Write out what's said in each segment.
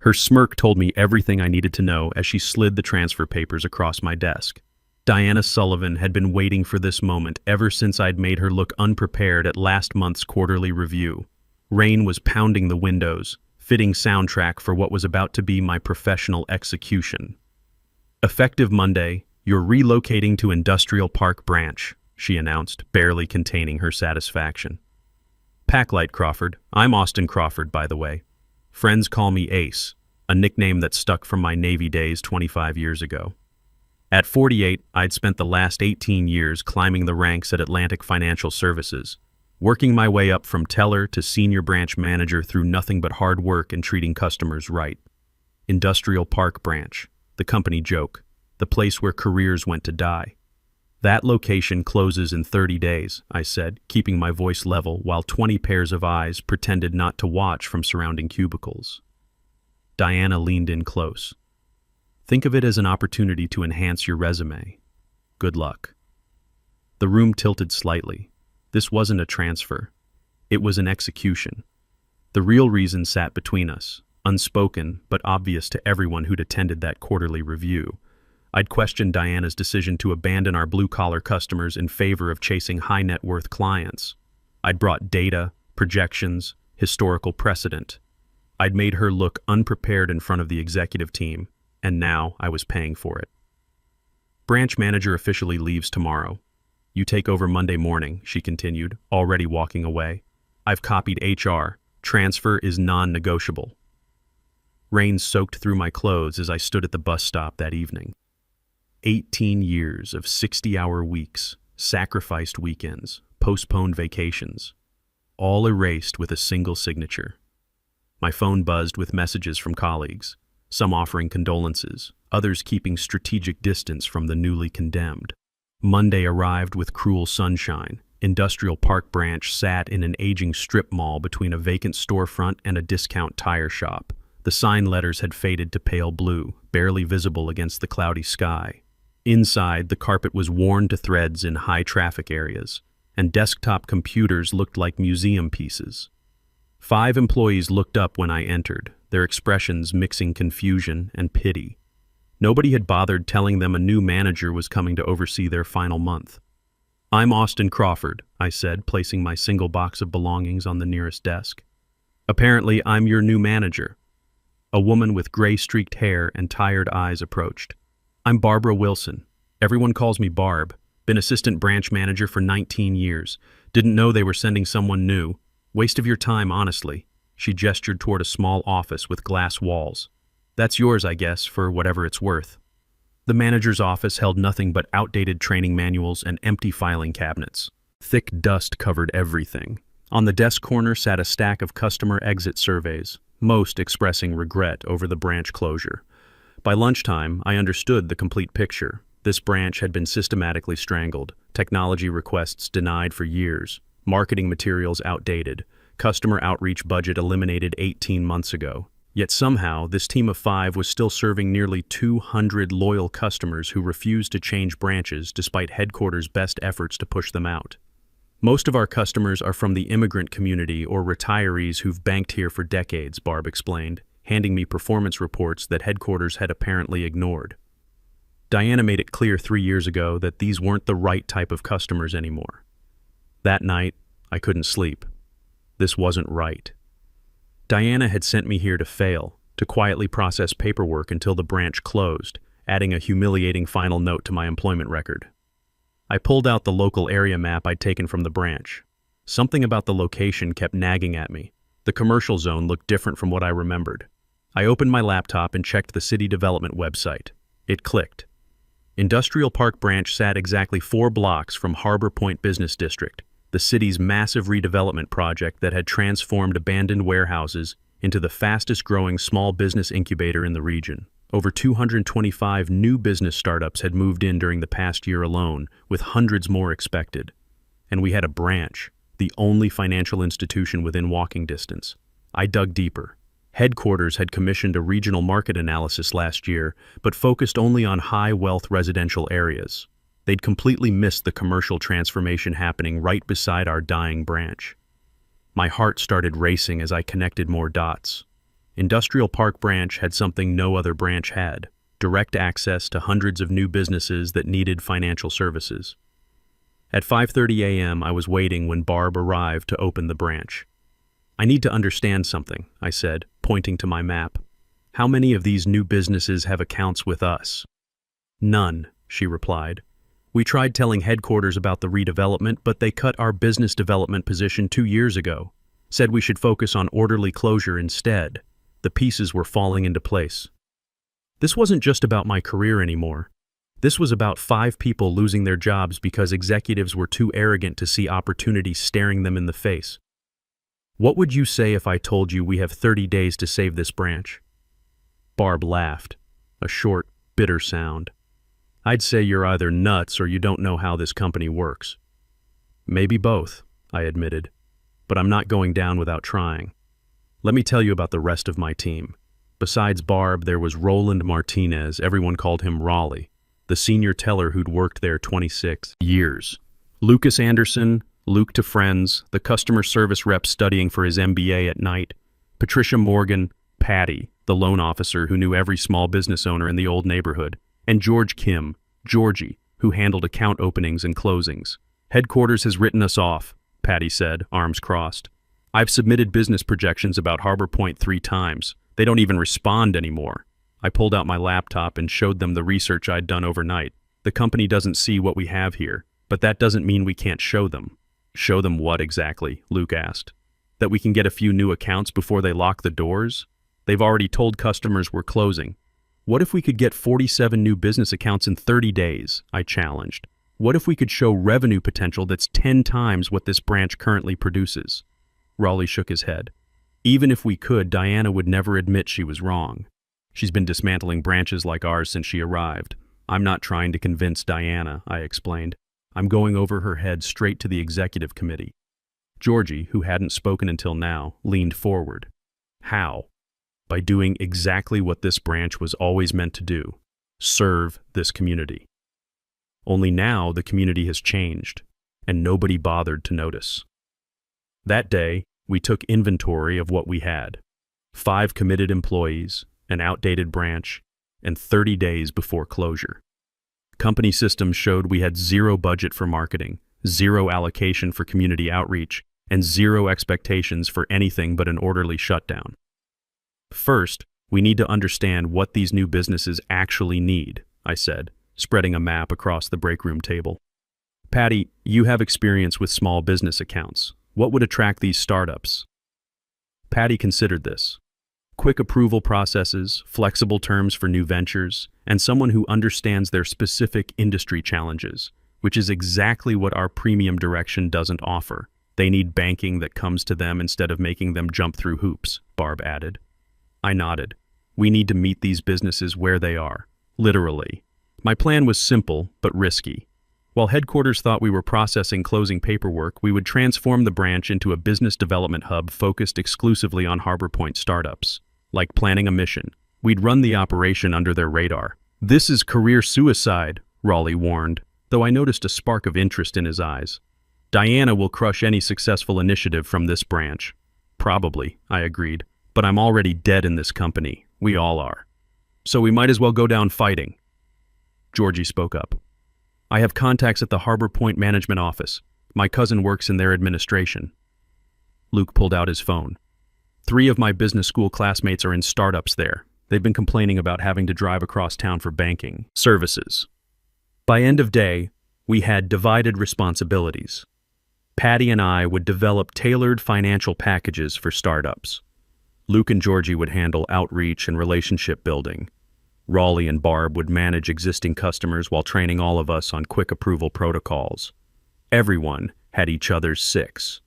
Her smirk told me everything I needed to know as she slid the transfer papers across my desk. Diana Sullivan had been waiting for this moment ever since I'd made her look unprepared at last month's quarterly review. Rain was pounding the windows, fitting soundtrack for what was about to be my professional execution. "Effective Monday, you're relocating to Industrial Park Branch," she announced, barely containing her satisfaction. "Packlight Crawford. I'm Austin Crawford, by the way. Friends call me Ace, a nickname that stuck from my Navy days 25 years ago. At 48, I'd spent the last 18 years climbing the ranks at Atlantic Financial Services, working my way up from teller to senior branch manager through nothing but hard work and treating customers right. Industrial Park Branch, the company joke, the place where careers went to die. That location closes in 30 days, I said, keeping my voice level while 20 pairs of eyes pretended not to watch from surrounding cubicles. Diana leaned in close. "Think of it as an opportunity to enhance your resume. Good luck." The room tilted slightly. This wasn't a transfer. It was an execution. The real reason sat between us, unspoken but obvious to everyone who'd attended that quarterly review. I'd questioned Diana's decision to abandon our blue-collar customers in favor of chasing high-net-worth clients. I'd brought data, projections, historical precedent. I'd made her look unprepared in front of the executive team, and now I was paying for it. "Branch manager officially leaves tomorrow. You take over Monday morning," she continued, already walking away. "I've copied HR. Transfer is non-negotiable." Rain soaked through my clothes as I stood at the bus stop that evening. 18 years of 60-hour weeks, sacrificed weekends, postponed vacations, all erased with a single signature. My phone buzzed with messages from colleagues, some offering condolences, others keeping strategic distance from the newly condemned. Monday arrived with cruel sunshine. Industrial Park Branch sat in an aging strip mall between a vacant storefront and a discount tire shop. The sign letters had faded to pale blue, barely visible against the cloudy sky. Inside, the carpet was worn to threads in high-traffic areas, and desktop computers looked like museum pieces. 5 employees looked up when I entered, their expressions mixing confusion and pity. Nobody had bothered telling them a new manager was coming to oversee their final month. "I'm Austin Crawford," I said, placing my single box of belongings on the nearest desk. "Apparently, I'm your new manager." A woman with gray-streaked hair and tired eyes approached. "I'm Barbara Wilson. Everyone calls me Barb. Been assistant branch manager for 19 years. Didn't know they were sending someone new. Waste of your time, honestly." She gestured toward a small office with glass walls. "That's yours, I guess, for whatever it's worth." The manager's office held nothing but outdated training manuals and empty filing cabinets. Thick dust covered everything. On the desk corner sat a stack of customer exit surveys, most expressing regret over the branch closure. By lunchtime, I understood the complete picture. This branch had been systematically strangled, technology requests denied for years, marketing materials outdated, customer outreach budget eliminated 18 months ago. Yet somehow, this team of 5 was still serving nearly 200 loyal customers who refused to change branches despite headquarters' best efforts to push them out. "Most of our customers are from the immigrant community or retirees who've banked here for decades," Barb explained, handing me performance reports that headquarters had apparently ignored. Diana made it clear 3 years ago that these weren't the right type of customers anymore. That night, I couldn't sleep. This wasn't right. Diana had sent me here to fail, to quietly process paperwork until the branch closed, adding a humiliating final note to my employment record. I pulled out the local area map I'd taken from the branch. Something about the location kept nagging at me. The commercial zone looked different from what I remembered. I opened my laptop and checked the city development website. It clicked. Industrial Park Branch sat exactly 4 blocks from Harbor Point Business District, the city's massive redevelopment project that had transformed abandoned warehouses into the fastest-growing small business incubator in the region. Over 225 new business startups had moved in during the past year alone, with hundreds more expected. And we had a branch, the only financial institution within walking distance. I dug deeper. Headquarters had commissioned a regional market analysis last year, but focused only on high-wealth residential areas. They'd completely missed the commercial transformation happening right beside our dying branch. My heart started racing as I connected more dots. Industrial Park branch had something no other branch had: direct access to hundreds of new businesses that needed financial services. At 5:30 a.m., I was waiting when Barb arrived to open the branch. "I need to understand something," I said, pointing to my map. "How many of these new businesses have accounts with us?" "None," she replied. "We tried telling headquarters about the redevelopment, but they cut our business development position 2 years ago. Said we should focus on orderly closure instead." The pieces were falling into place. This wasn't just about my career anymore. This was about 5 people losing their jobs because executives were too arrogant to see opportunity staring them in the face. "What would you say if I told you we have 30 days to save this branch?" Barb laughed, a short, bitter sound. "I'd say you're either nuts or you don't know how this company works." "Maybe both," I admitted, "but I'm not going down without trying. Let me tell you about the rest of my team." Besides Barb, there was Roland Martinez, everyone called him Raleigh, the senior teller who'd worked there 26 years. Lucas Anderson, Luke to friends, the customer service rep studying for his MBA at night. Patricia Morgan, Patty, the loan officer who knew every small business owner in the old neighborhood. And George Kim, Georgie, who handled account openings and closings. "Headquarters has written us off," Patty said, arms crossed. "I've submitted business projections about Harbor Point 3 times. They don't even respond anymore." I pulled out my laptop and showed them the research I'd done overnight. "The company doesn't see what we have here, but that doesn't mean we can't show them." "Show them what exactly?" Luke asked. "That we can get a few new accounts before they lock the doors? They've already told customers we're closing." "What if we could get 47 new business accounts in 30 days? I challenged. "What if we could show revenue potential that's 10 times what this branch currently produces?" Raleigh shook his head. "Even if we could, Diana would never admit she was wrong. She's been dismantling branches like ours since she arrived. I'm not trying to convince Diana," I explained. "I'm going over her head straight to the executive committee." Georgie, who hadn't spoken until now, leaned forward. "How?" "By doing exactly what this branch was always meant to do: serve this community." Only now the community has changed, and nobody bothered to notice. That day, we took inventory of what we had: 5 committed employees, an outdated branch, and 30 days before closure. Company systems showed we had 0 budget for marketing, 0 allocation for community outreach, and 0 expectations for anything but an orderly shutdown. "First, we need to understand what these new businesses actually need," I said, spreading a map across the break room table. "Patty, you have experience with small business accounts. What would attract these startups?" Patty considered this. Quick approval processes, flexible terms for new ventures, and someone who understands their specific industry challenges, which is exactly what our premium direction doesn't offer. "They need banking that comes to them instead of making them jump through hoops," Barb added. I nodded. "We need to meet these businesses where they are, literally." My plan was simple but risky. While headquarters thought we were processing closing paperwork, we would transform the branch into a business development hub focused exclusively on Harbor Point startups. Like planning a mission, we'd run the operation under their radar. "This is career suicide," Raleigh warned, though I noticed a spark of interest in his eyes. "Diana will crush any successful initiative from this branch." "Probably," I agreed, "but I'm already dead in this company. We all are. So we might as well go down fighting." Georgie spoke up. "I have contacts at the Harbor Point Management Office. My cousin works in their administration." Luke pulled out his phone. 3 of my business school classmates are in startups there. They've been complaining about having to drive across town for banking services. By end of day, we had divided responsibilities. Patty and I would develop tailored financial packages for startups. Luke and Georgie would handle outreach and relationship building. Raleigh and Barb would manage existing customers while training all of us on quick approval protocols. Everyone had each other's 6.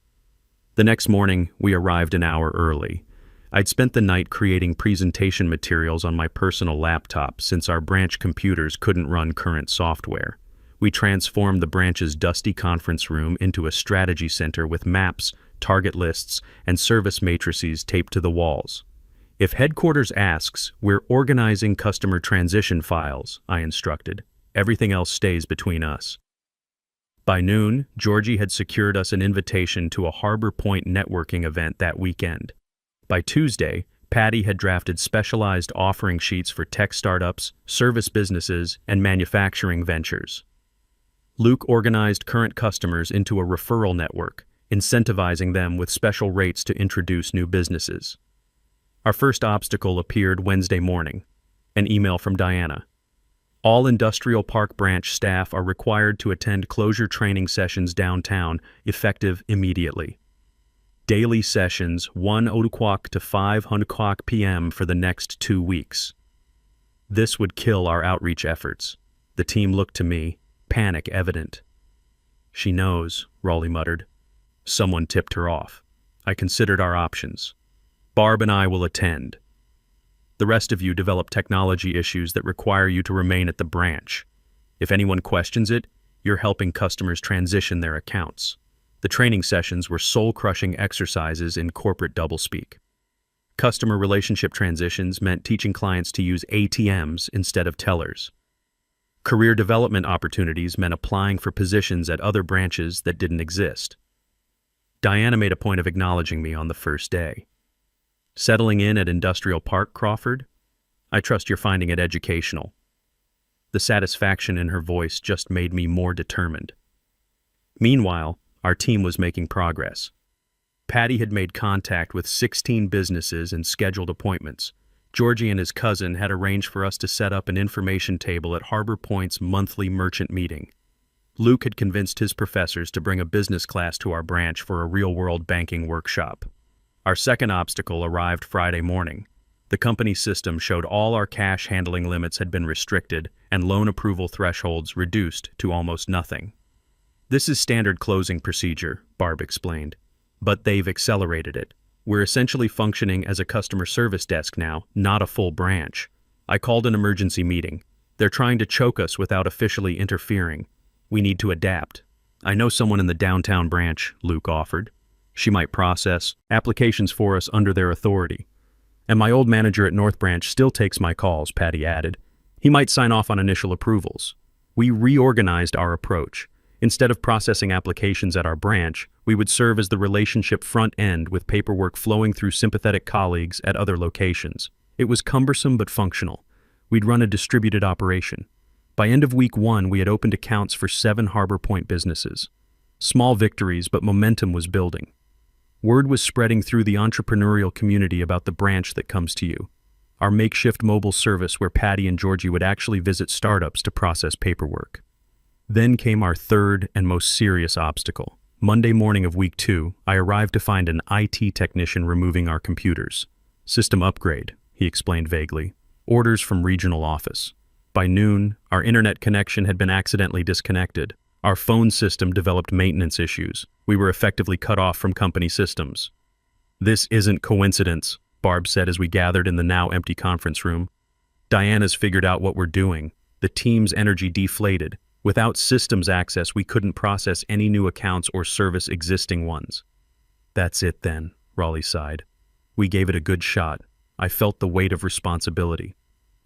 The next morning, we arrived an hour early. I'd spent the night creating presentation materials on my personal laptop since our branch computers couldn't run current software. We transformed the branch's dusty conference room into a strategy center with maps, target lists, and service matrices taped to the walls. "If headquarters asks, we're organizing customer transition files," I instructed. "Everything else stays between us." By noon, Georgie had secured us an invitation to a Harbor Point networking event that weekend. By Tuesday, Patty had drafted specialized offering sheets for tech startups, service businesses, and manufacturing ventures. Luke organized current customers into a referral network, incentivizing them with special rates to introduce new businesses. Our first obstacle appeared Wednesday morning, an email from Diana. All Industrial Park branch staff are required to attend closure training sessions downtown, effective immediately. Daily sessions 1 o'clock to 5 o'clock p.m. for the next 2 weeks. This would kill our outreach efforts. The team looked to me, panic evident. "She knows," Raleigh muttered. Someone tipped her off. I considered our options. "Barb and I will attend. The rest of you develop technology issues that require you to remain at the branch. If anyone questions it, you're helping customers transition their accounts." The training sessions were soul-crushing exercises in corporate doublespeak. Customer relationship transitions meant teaching clients to use ATMs instead of tellers. Career development opportunities meant applying for positions at other branches that didn't exist. Diana made a point of acknowledging me on the first day. "Settling in at Industrial Park, Crawford? I trust you're finding it educational." The satisfaction in her voice just made me more determined. Meanwhile, our team was making progress. Patty had made contact with 16 businesses and scheduled appointments. Georgie and his cousin had arranged for us to set up an information table at Harbor Point's monthly merchant meeting. Luke had convinced his professors to bring a business class to our branch for a real-world banking workshop. Our second obstacle arrived Friday morning. The company system showed all our cash handling limits had been restricted and loan approval thresholds reduced to almost nothing. "This is standard closing procedure," Barb explained, "but they've accelerated it. We're essentially functioning as a customer service desk now, not a full branch. I called an emergency meeting. They're trying to choke us without officially interfering. We need to adapt." "I know someone in the downtown branch," Luke offered. "She might process applications for us under their authority. And my old manager at North Branch still takes my calls," Patty added. "He might sign off on initial approvals." We reorganized our approach. Instead of processing applications at our branch, we would serve as the relationship front end with paperwork flowing through sympathetic colleagues at other locations. It was cumbersome but functional. We'd run a distributed operation. By end of week 1, we had opened accounts for 7 Harbor Point businesses. Small victories, but momentum was building. Word was spreading through the entrepreneurial community about the branch that comes to you, our makeshift mobile service where Patty and Georgie would actually visit startups to process paperwork. Then came our third and most serious obstacle. Monday morning of week 2, I arrived to find an IT technician removing our computers. "System upgrade," he explained vaguely. "Orders from regional office." By noon, our internet connection had been accidentally disconnected. Our phone system developed maintenance issues. We were effectively cut off from company systems. "This isn't coincidence," Barb said as we gathered in the now empty conference room. "Diana's figured out what we're doing." The team's energy deflated. Without systems access, we couldn't process any new accounts or service existing ones. "That's it then," Raleigh sighed. "We gave it a good shot." I felt the weight of responsibility.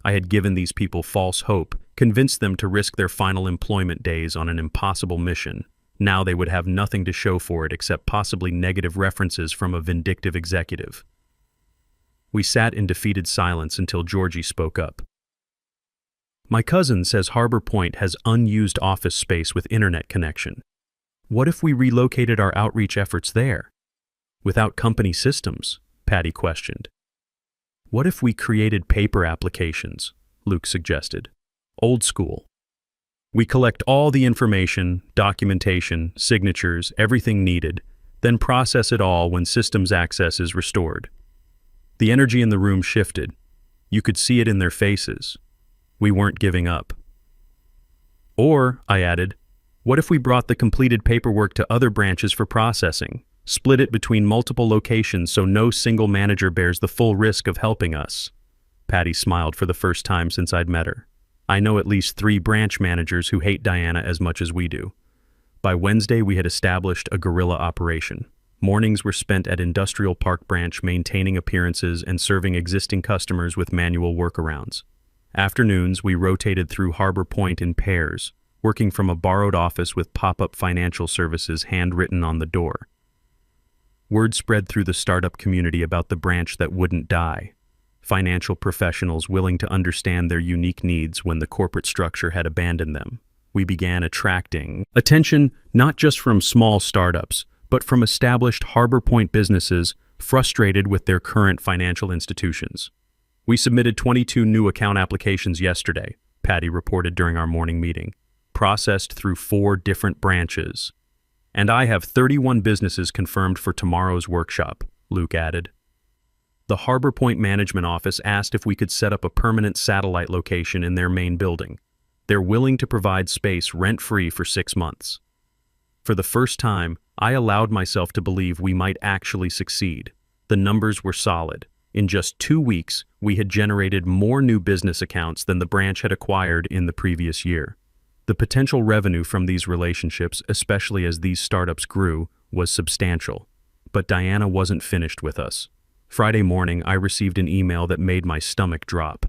I had given these people false hope, convinced them to risk their final employment days on an impossible mission. Now they would have nothing to show for it except possibly negative references from a vindictive executive. We sat in defeated silence until Georgie spoke up. "My cousin says Harbor Point has unused office space with internet connection. What if we relocated our outreach efforts there?" "Without company systems?" Patty questioned. "What if we created paper applications?" Luke suggested. "Old school. We collect all the information, documentation, signatures, everything needed, then process it all when systems access is restored." The energy in the room shifted. You could see it in their faces. We weren't giving up. "Or," I added, "what if we brought the completed paperwork to other branches for processing, split it between multiple locations so no single manager bears the full risk of helping us?" Patty smiled for the first time since I'd met her. "I know at least 3 branch managers who hate Diana as much as we do." By Wednesday, we had established a guerrilla operation. Mornings were spent at Industrial Park branch maintaining appearances and serving existing customers with manual workarounds. Afternoons, we rotated through Harbor Point in pairs, working from a borrowed office with pop-up financial services handwritten on the door. Word spread through the startup community about the branch that wouldn't die. Financial professionals willing to understand their unique needs when the corporate structure had abandoned them. We began attracting attention not just from small startups, but from established Harbor Point businesses frustrated with their current financial institutions. We submitted 22 new account applications yesterday, Patty reported during our morning meeting, processed through 4 different branches. And I have 31 businesses confirmed for tomorrow's workshop, Luke added. The Harbor Point Management Office asked if we could set up a permanent satellite location in their main building. They're willing to provide space rent-free for 6 months. For the first time, I allowed myself to believe we might actually succeed. The numbers were solid. In just 2 weeks, we had generated more new business accounts than the branch had acquired in the previous year. The potential revenue from these relationships, especially as these startups grew, was substantial. But Diana wasn't finished with us. Friday morning, I received an email that made my stomach drop.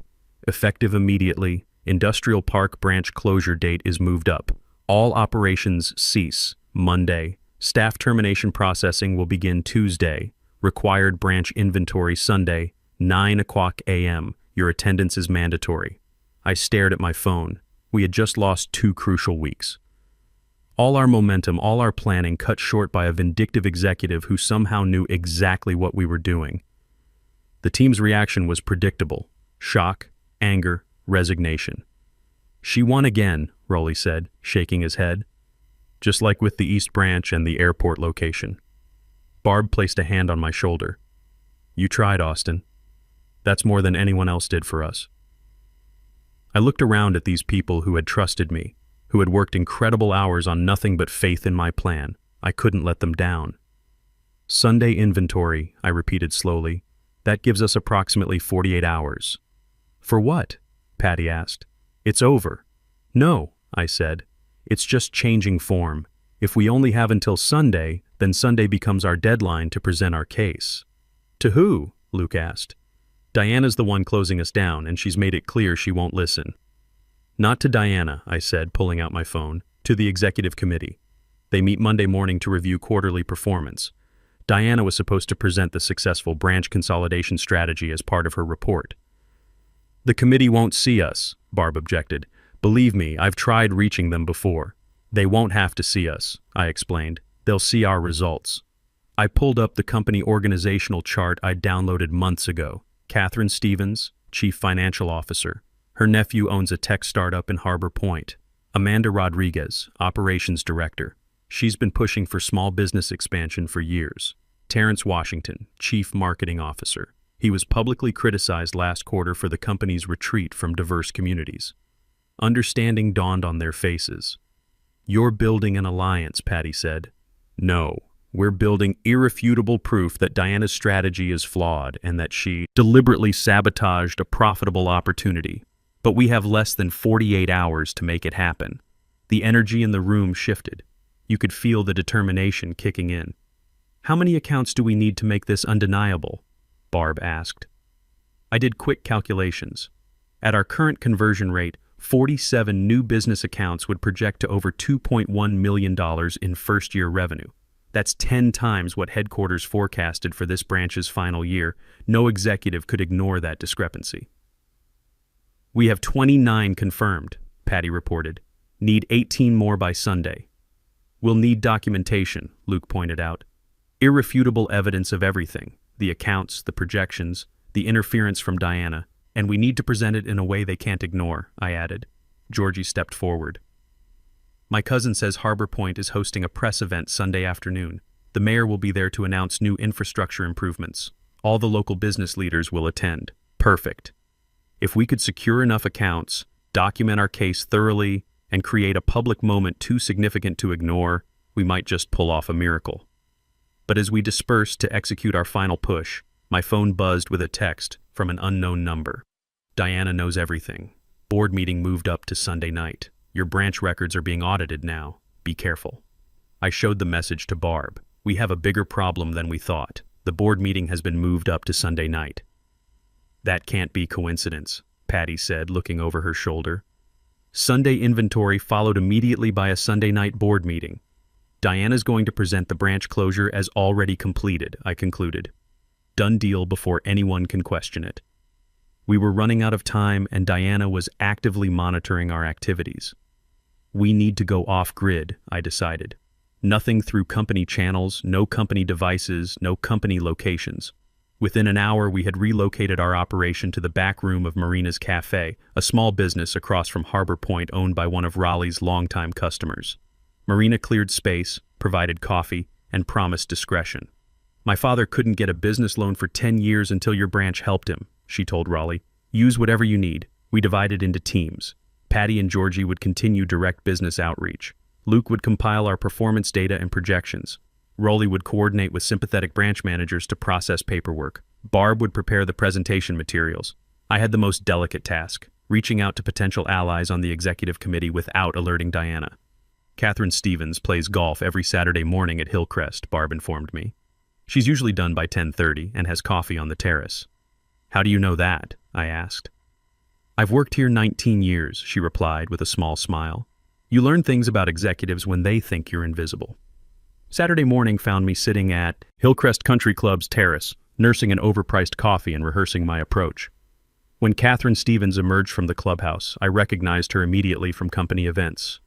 Effective immediately, Industrial Park branch closure date is moved up. All operations cease Monday. Staff termination processing will begin Tuesday. Required branch inventory Sunday, 9:00 a.m. Your attendance is mandatory. I stared at my phone. We had just lost 2 crucial weeks. All our momentum, all our planning cut short by a vindictive executive who somehow knew exactly what we were doing. The team's reaction was predictable: shock, anger, resignation. She won again, Rowley said, shaking his head. Just like with the East Branch and the airport location. Barb placed a hand on my shoulder. You tried, Austin. That's more than anyone else did for us. I looked around at these people who had trusted me, who had worked incredible hours on nothing but faith in my plan. I couldn't let them down. Sunday inventory, I repeated slowly. That gives us approximately 48 hours. For what? Patty asked. It's over. No, I said. It's just changing form. If we only have until Sunday, then Sunday becomes our deadline to present our case. To who? Luke asked. Diana's the one closing us down, and she's made it clear she won't listen. Not to Diana, I said, pulling out my phone. To the executive committee. They meet Monday morning to review quarterly performance. Diana was supposed to present the successful branch consolidation strategy as part of her report. The committee won't see us, Barb objected. Believe me, I've tried reaching them before. They won't have to see us, I explained. They'll see our results. I pulled up the company organizational chart I'd downloaded months ago. Catherine Stevens, Chief Financial Officer. Her nephew owns a tech startup in Harbor Point. Amanda Rodriguez, Operations Director. She's been pushing for small business expansion for years. Terrence Washington, Chief Marketing Officer. He was publicly criticized last quarter for the company's retreat from diverse communities. Understanding dawned on their faces. You're building an alliance, Patty said. No, we're building irrefutable proof that Diana's strategy is flawed and that she deliberately sabotaged a profitable opportunity. But we have less than 48 hours to make it happen. The energy in the room shifted. You could feel the determination kicking in. How many accounts do we need to make this undeniable? Barb asked. I did quick calculations. At our current conversion rate, 47 new business accounts would project to over $2.1 million in first-year revenue. That's 10 times what headquarters forecasted for this branch's final year. No executive could ignore that discrepancy. We have 29 confirmed, Patty reported. Need 18 more by Sunday. We'll need documentation, Luke pointed out. Irrefutable evidence of everything. The accounts, the projections, the interference from Diana. And we need to present it in a way they can't ignore, I added. Georgie stepped forward. My cousin says Harbor Point is hosting a press event Sunday afternoon. The mayor will be there to announce new infrastructure improvements. All the local business leaders will attend. Perfect. If we could secure enough accounts, document our case thoroughly, and create a public moment too significant to ignore, we might just pull off a miracle. But as we dispersed to execute our final push, my phone buzzed with a text from an unknown number. Diana knows everything. Board meeting moved up to Sunday night. Your branch records are being audited now. Be careful. I showed the message to Barb. We have a bigger problem than we thought. The board meeting has been moved up to Sunday night. That can't be coincidence, Patty said, looking over her shoulder. Sunday inventory followed immediately by a Sunday night board meeting. Diana's going to present the branch closure as already completed, I concluded. Done deal before anyone can question it. We were running out of time, and Diana was actively monitoring our activities. We need to go off-grid, I decided. Nothing through company channels, no company devices, no company locations. Within an hour, we had relocated our operation to the back room of Marina's Cafe, a small business across from Harbor Point owned by one of Raleigh's longtime customers. Marina cleared space, provided coffee, and promised discretion. My father couldn't get a business loan for 10 years until your branch helped him, she told Raleigh. Use whatever you need. We divided into teams. Patty and Georgie would continue direct business outreach. Luke would compile our performance data and projections. Raleigh would coordinate with sympathetic branch managers to process paperwork. Barb would prepare the presentation materials. I had the most delicate task, reaching out to potential allies on the executive committee without alerting Diana. Catherine Stevens plays golf every Saturday morning at Hillcrest, Barb informed me. She's usually done by 10:30 and has coffee on the terrace. How do you know that? I asked. I've worked here 19 years, she replied with a small smile. You learn things about executives when they think you're invisible. Saturday morning found me sitting at Hillcrest Country Club's terrace, nursing an overpriced coffee and rehearsing my approach. When Catherine Stevens emerged from the clubhouse, I recognized her immediately from company events.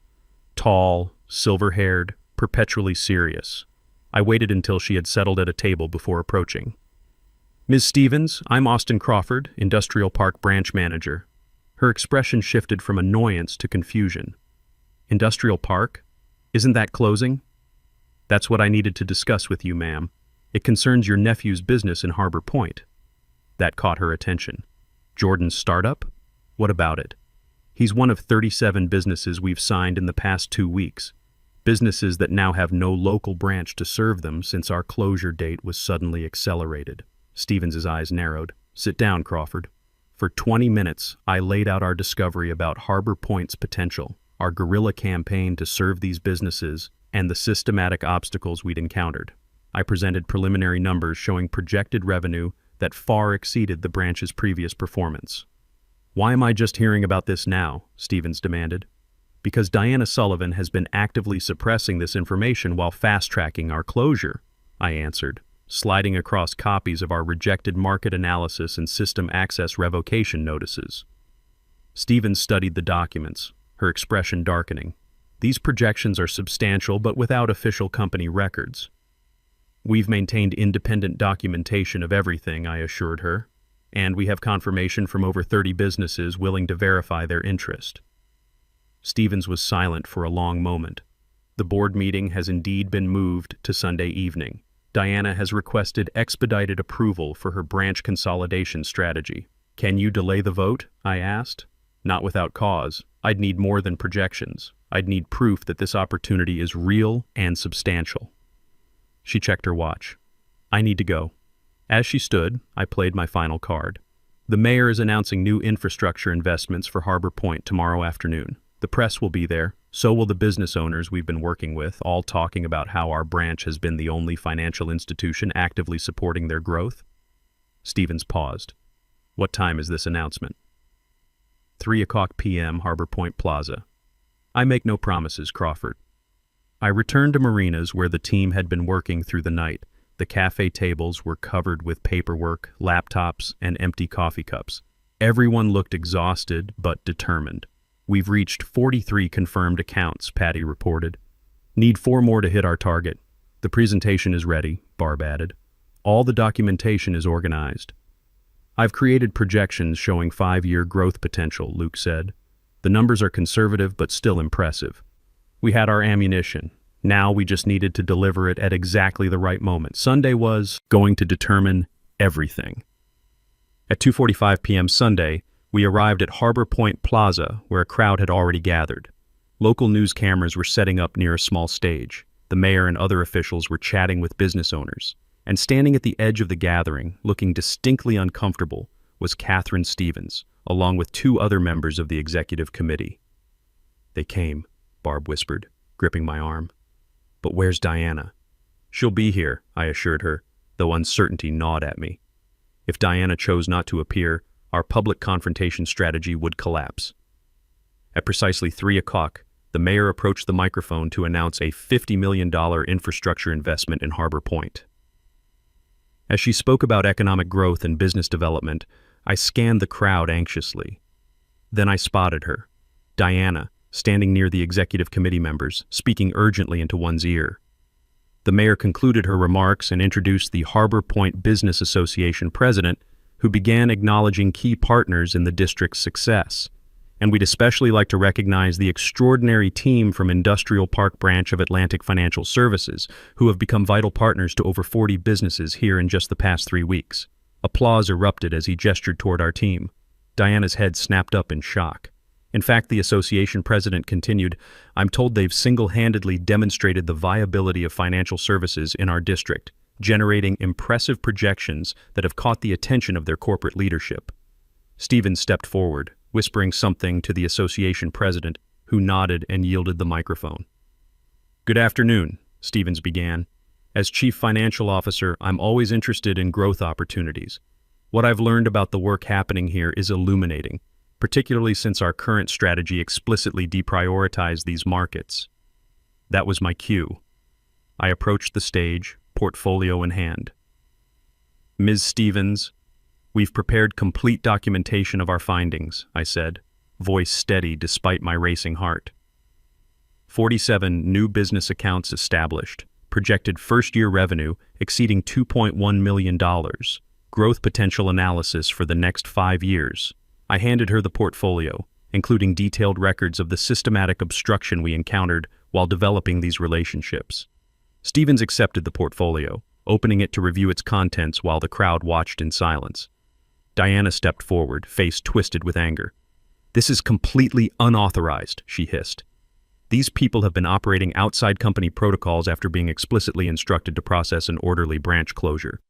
Tall, silver-haired, perpetually serious. I waited until she had settled at a table before approaching. Ms. Stevens, I'm Austin Crawford, Industrial Park Branch Manager. Her expression shifted from annoyance to confusion. Industrial Park? Isn't that closing? That's what I needed to discuss with you, ma'am. It concerns your nephew's business in Harbor Point. That caught her attention. Jordan's startup? What about it? He's one of 37 businesses we've signed in the past 2 weeks. Businesses that now have no local branch to serve them since our closure date was suddenly accelerated. Stevens' eyes narrowed. Sit down, Crawford. For 20 minutes, I laid out our discovery about Harbor Point's potential, our guerrilla campaign to serve these businesses, and the systematic obstacles we'd encountered. I presented preliminary numbers showing projected revenue that far exceeded the branch's previous performance. Why am I just hearing about this now? Stevens demanded. Because Diana Sullivan has been actively suppressing this information while fast-tracking our closure, I answered, sliding across copies of our rejected market analysis and system access revocation notices. Stevens studied the documents, her expression darkening. These projections are substantial but without official company records. We've maintained independent documentation of everything, I assured her, and we have confirmation from over 30 businesses willing to verify their interest. Stevens was silent for a long moment. The board meeting has indeed been moved to Sunday evening. Diana has requested expedited approval for her branch consolidation strategy. Can you delay the vote? I asked. Not without cause. I'd need more than projections. I'd need proof that this opportunity is real and substantial. She checked her watch. I need to go. As she stood, I played my final card. The mayor is announcing new infrastructure investments for Harbor Point tomorrow afternoon. The press will be there, so will the business owners we've been working with, all talking about how our branch has been the only financial institution actively supporting their growth. Stevens paused. What time is this announcement? 3:00 p.m. Harbor Point Plaza. I make no promises, Crawford. I returned to Marina's where the team had been working through the night. The cafe tables were covered with paperwork, laptops, and empty coffee cups. Everyone looked exhausted but determined. We've reached 43 confirmed accounts, Patty reported. Need 4 more to hit our target. The presentation is ready, Barb added. All the documentation is organized. I've created projections showing 5-year growth potential, Luke said. The numbers are conservative but still impressive. We had our ammunition. Now we just needed to deliver it at exactly the right moment. Sunday was going to determine everything. At 2:45 p.m. Sunday, we arrived at Harbor Point Plaza, where a crowd had already gathered. Local news cameras were setting up near a small stage. The mayor and other officials were chatting with business owners. And standing at the edge of the gathering, looking distinctly uncomfortable, was Catherine Stevens, along with 2 other members of the executive committee. They came, Barb whispered, gripping my arm. But where's Diana? She'll be here, I assured her, though uncertainty gnawed at me. If Diana chose not to appear, our public confrontation strategy would collapse. At precisely 3:00, the mayor approached the microphone to announce a $50 million infrastructure investment in Harbor Point. As she spoke about economic growth and business development, I scanned the crowd anxiously. Then I spotted her, Diana, standing near the executive committee members, speaking urgently into one's ear. The mayor concluded her remarks and introduced the Harbor Point Business Association president, who began acknowledging key partners in the district's success. And we'd especially like to recognize the extraordinary team from Industrial Park branch of Atlantic Financial Services, who have become vital partners to over 40 businesses here in just the past 3 weeks. Applause erupted as he gestured toward our team. Diana's head snapped up in shock. In fact, the association president continued, "I'm told they've single-handedly demonstrated the viability of financial services in our district, generating impressive projections that have caught the attention of their corporate leadership." Stevens stepped forward, whispering something to the association president, who nodded and yielded the microphone. "Good afternoon," Stevens began. "As Chief Financial Officer, I'm always interested in growth opportunities. What I've learned about the work happening here is illuminating, particularly since our current strategy explicitly deprioritized these markets." That was my cue. I approached the stage, portfolio in hand. "Ms. Stevens, we've prepared complete documentation of our findings," I said, voice steady despite my racing heart. 47 new business accounts established, projected first-year revenue exceeding $2.1 million, growth potential analysis for the next 5 years. I handed her the portfolio, including detailed records of the systematic obstruction we encountered while developing these relationships. Stevens accepted the portfolio, opening it to review its contents while the crowd watched in silence. Diana stepped forward, face twisted with anger. "This is completely unauthorized," she hissed. "These people have been operating outside company protocols after being explicitly instructed to process an orderly branch closure."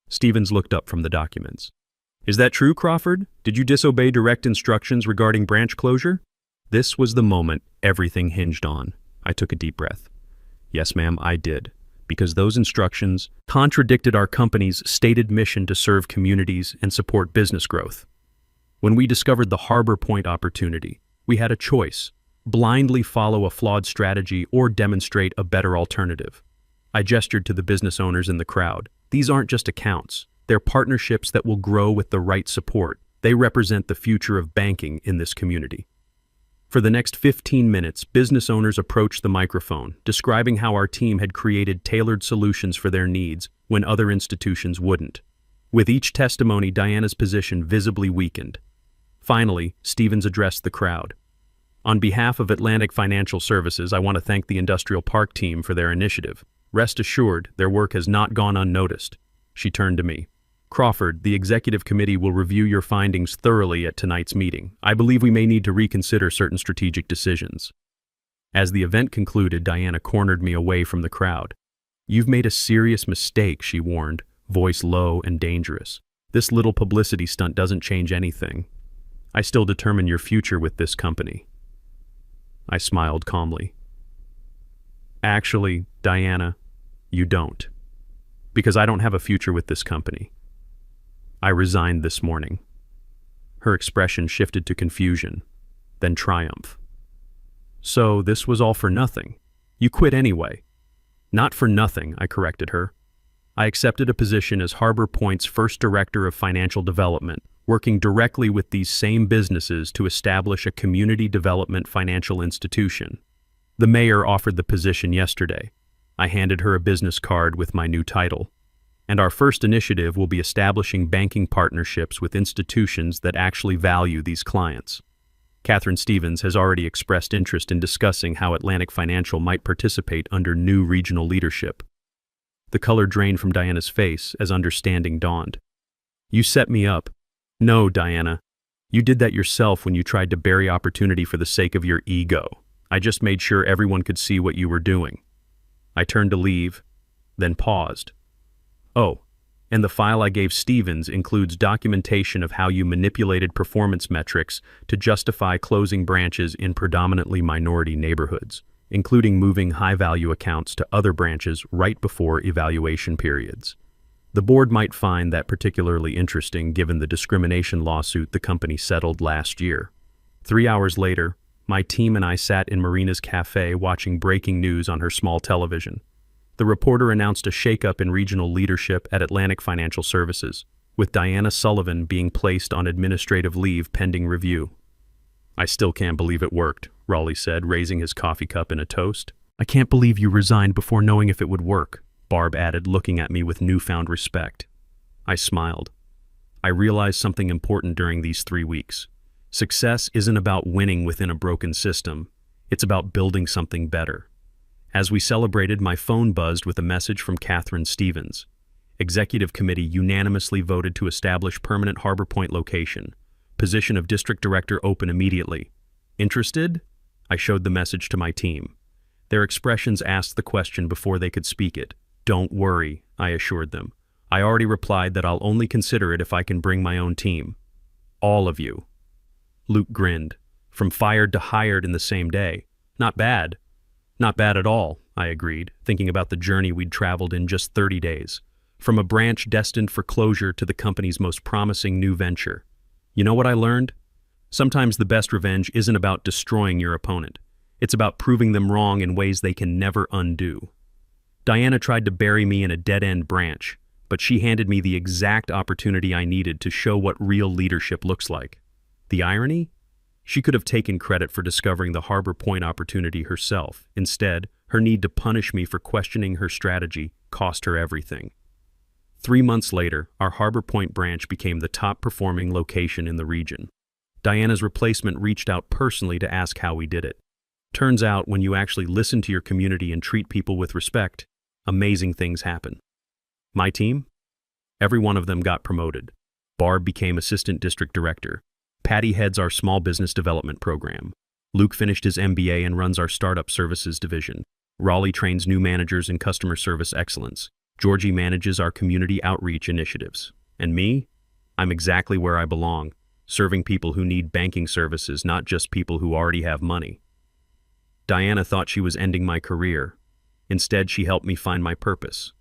Stevens looked up from the documents. "Is that true, Crawford? Did you disobey direct instructions regarding branch closure?" This was the moment everything hinged on. I took a deep breath. "Yes, ma'am, I did. Because those instructions contradicted our company's stated mission to serve communities and support business growth. When we discovered the Harbor Point opportunity, we had a choice: blindly follow a flawed strategy or demonstrate a better alternative." I gestured to the business owners in the crowd. "These aren't just accounts. They're partnerships that will grow with the right support. They represent the future of banking in this community." For the next 15 minutes, business owners approached the microphone, describing how our team had created tailored solutions for their needs when other institutions wouldn't. With each testimony, Diana's position visibly weakened. Finally, Stevens addressed the crowd. "On behalf of Atlantic Financial Services, I want to thank the Industrial Park team for their initiative. Rest assured, their work has not gone unnoticed." She turned to me. "Crawford, the executive committee will review your findings thoroughly at tonight's meeting. I believe we may need to reconsider certain strategic decisions." As the event concluded, Diana cornered me away from the crowd. "You've made a serious mistake," she warned, voice low and dangerous. "This little publicity stunt doesn't change anything. I still determine your future with this company." I smiled calmly. "Actually, Diana, you don't. Because I don't have a future with this company. I resigned this morning." Her expression shifted to confusion, then triumph. "So this was all for nothing? You quit anyway?" "Not for nothing," I corrected her. "I accepted a position as Harbor Point's first director of financial development, working directly with these same businesses to establish a community development financial institution. The mayor offered the position yesterday. I handed her a business card with my new title. And our first initiative will be establishing banking partnerships with institutions that actually value these clients. Catherine Stevens has already expressed interest in discussing how Atlantic Financial might participate under new regional leadership." The color drained from Diana's face as understanding dawned. "You set me up." "No, Diana. You did that yourself when you tried to bury opportunity for the sake of your ego. I just made sure everyone could see what you were doing." I turned to leave, then paused. "Oh, and the file I gave Stevens includes documentation of how you manipulated performance metrics to justify closing branches in predominantly minority neighborhoods, including moving high-value accounts to other branches right before evaluation periods. The board might find that particularly interesting given the discrimination lawsuit the company settled last year." 3 hours later, My team and I sat in Marina's cafe watching breaking news on her small television. The reporter announced a shakeup in regional leadership at Atlantic Financial Services, with Diana Sullivan being placed on administrative leave pending review. "I still can't believe it worked," Raleigh said, raising his coffee cup in a toast. "I can't believe you resigned before knowing if it would work," Barb added, looking at me with newfound respect. I smiled. I realized something important during these 3 weeks. Success isn't about winning within a broken system. It's about building something better. As we celebrated, my phone buzzed with a message from Catherine Stevens. Executive Committee unanimously voted to establish permanent Harbor Point location. Position of District Director open immediately. Interested? I showed the message to my team. Their expressions asked the question before they could speak it. "Don't worry," I assured them. "I already replied that I'll only consider it if I can bring my own team. All of you." Luke grinned. "From fired to hired in the same day. Not bad." "Not bad at all," I agreed, thinking about the journey we'd traveled in just 30 days. From a branch destined for closure to the company's most promising new venture. You know what I learned? Sometimes the best revenge isn't about destroying your opponent. It's about proving them wrong in ways they can never undo. Diana tried to bury me in a dead-end branch, but she handed me the exact opportunity I needed to show what real leadership looks like. The irony? She could have taken credit for discovering the Harbor Point opportunity herself. Instead, her need to punish me for questioning her strategy cost her everything. 3 months later, our Harbor Point branch became the top-performing location in the region. Diana's replacement reached out personally to ask how we did it. Turns out, when you actually listen to your community and treat people with respect, amazing things happen. My team? Every one of them got promoted. Barb became Assistant District Director. Patty heads our Small Business Development Program. Luke finished his MBA and runs our Startup Services Division. Raleigh trains new managers in Customer Service Excellence. Georgie manages our Community Outreach initiatives. And me? I'm exactly where I belong, serving people who need banking services, not just people who already have money. Diana thought she was ending my career. Instead, she helped me find my purpose.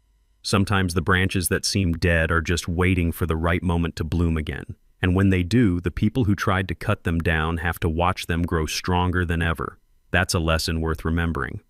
Sometimes the branches that seem dead are just waiting for the right moment to bloom again. And when they do, the people who tried to cut them down have to watch them grow stronger than ever. That's a lesson worth remembering.